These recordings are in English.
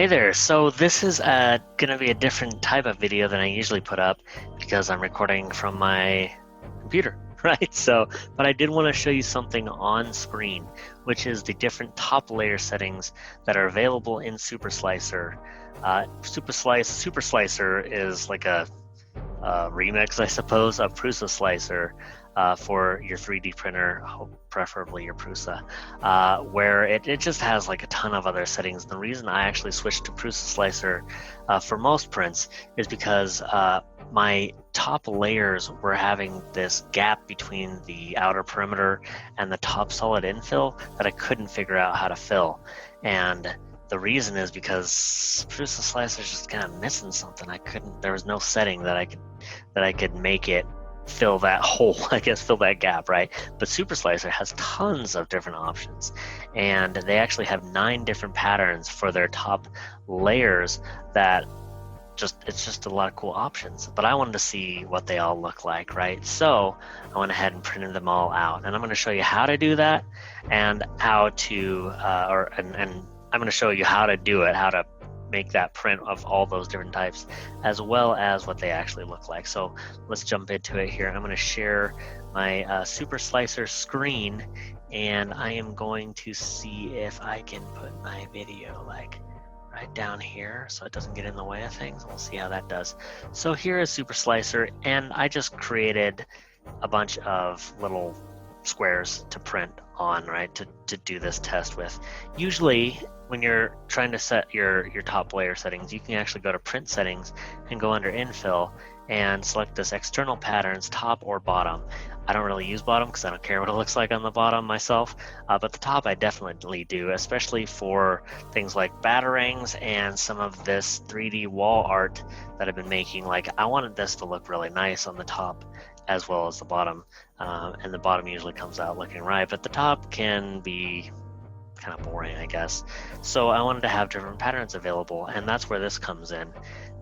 Hey there, so this is going to be a different type of video than I usually put up because I'm recording from my computer, right? But I did want to show you something on screen, which is the different top layer settings that are available in SuperSlicer. SuperSlicer is like a remix, I suppose, of prusaslicer for your 3D printer, preferably your Prusa, where it just has like a ton of other settings. The reason I actually switched to prusaslicer for most prints is because my top layers were having this gap between the outer perimeter and the top solid infill that I couldn't figure out how to fill. And the reason is because prusaslicer is just kind of missing something. There was no setting that I could make it fill that hole, I guess, fill that gap, right? But SuperSlicer has tons of different options, and they actually have 9 different patterns for their top layers that it's just a lot of cool options. But I wanted to see what they all look like, right? So I went ahead and printed them all out, and I'm going to show you how to do that and how to and I'm going to show you how to do it, how to make that print of all those different types, as well as what they actually look like. So let's jump into it here. I'm going to share my SuperSlicer screen, and I am going to see if I can put my video like right down here so it doesn't get in the way of things. We'll see how that does. So here is SuperSlicer, and I just created a bunch of little squares to print on, right, to do this test with. Usually when you're trying to set your top layer settings, you can actually go to print settings and go under infill and select this external patterns, top or bottom. I don't really use bottom because I don't care what it looks like on the bottom myself, but the top I definitely do, especially for things like batarangs and some of this 3D wall art that I've been making. Like, I wanted this to look really nice on the top as well as the bottom, and the bottom usually comes out looking right, but the top can be kind of boring, I guess. So I wanted to have different patterns available, and that's where this comes in.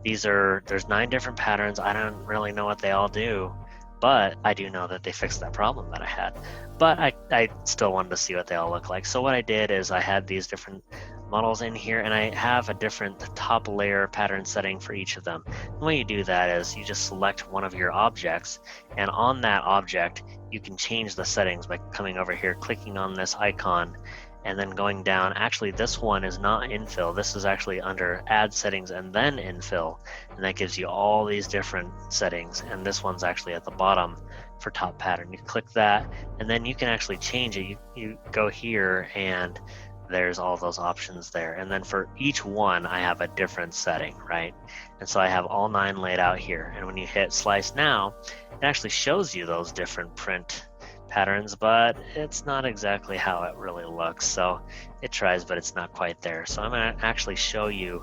There's 9 different patterns. I don't really know what they all do, but I do know that they fixed that problem that I had. But I still wanted to see what they all look like. So what I did is I had these different models in here, and I have a different top layer pattern setting for each of them. The way you do that is you just select one of your objects, and on that object you can change the settings by coming over here, clicking on this icon, and then going down. Actually, this one is not infill. This is actually under add settings and then infill, and that gives you all these different settings, and this one's actually at the bottom for top pattern. You click that, and then you can actually change it. You go here, and there's all those options there, and then for each one I have a different setting, right? And so I have all 9 laid out here, and when you hit slice now, it actually shows you those different print patterns, but it's not exactly how it really looks. So it tries, but it's not quite there. So I'm going to actually show you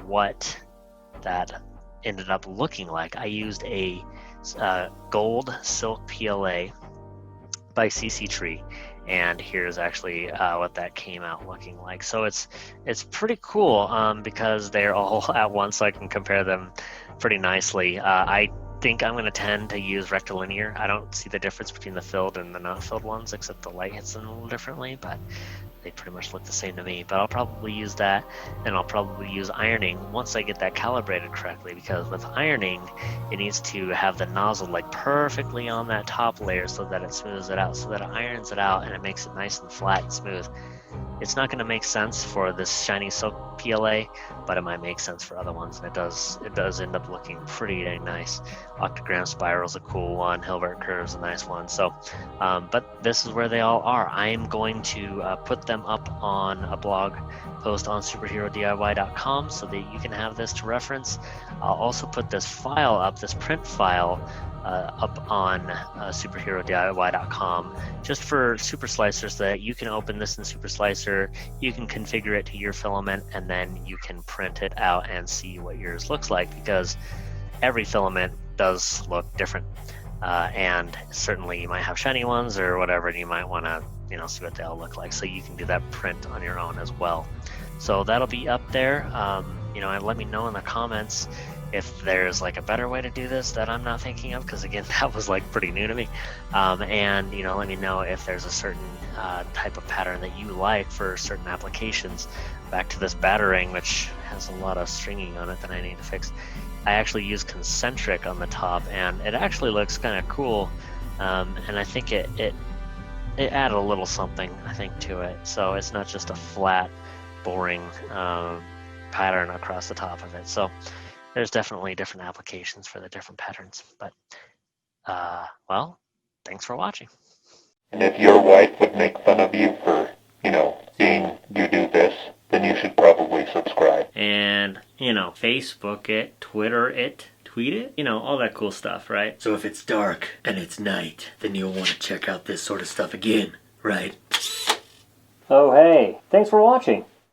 what that ended up looking like. I used a gold silk PLA by CC Tree, and here's actually what that came out looking like. So it's pretty cool because they're all at once, so I can compare them pretty nicely. I think I'm going to tend to use rectilinear. I don't see the difference between the filled and the not filled ones, except the light hits them a little differently, but they pretty much look the same to me. But I'll probably use that, and I'll probably use ironing once I get that calibrated correctly, because with ironing it needs to have the nozzle like perfectly on that top layer so that it smooths it out, so that it irons it out and it makes it nice and flat and smooth. It's not going to make sense for this shiny silk PLA, but it might make sense for other ones, and it does end up looking pretty dang nice. Octagram spiral's a cool one, Hilbert curve's a nice one. So but this is where they all are. I am going to put them up on a blog post on superherodiy.com so that you can have this to reference. I'll also put this file up, this print file, up on superherodiy.com just for SuperSlicer, so that you can open this in SuperSlicer, you can configure it to your filament, and then you can print it out and see what yours looks like, because every filament does look different, and certainly you might have shiny ones or whatever, and you might want to see what they all look like, so you can do that print on your own as well. So that'll be up there. and let me know in the comments if there's like a better way to do this that I'm not thinking of, because again, that was like pretty new to me. And let me know if there's a certain type of pattern that you like for certain applications. Back to this battering, which has a lot of stringing on it that I need to fix. I actually use concentric on the top, and it actually looks kind of cool. And I think it added a little something, I think, to it. So it's not just a flat, boring pattern across the top of it. So there's definitely different applications for the different patterns. But, well, thanks for watching. And if your wife would make fun of you for, seeing you do this, then you should probably subscribe. And, Facebook it, Twitter it, tweet it, all that cool stuff, right? So if it's dark and it's night, then you'll want to check out this sort of stuff again, right? Oh, hey, thanks for watching.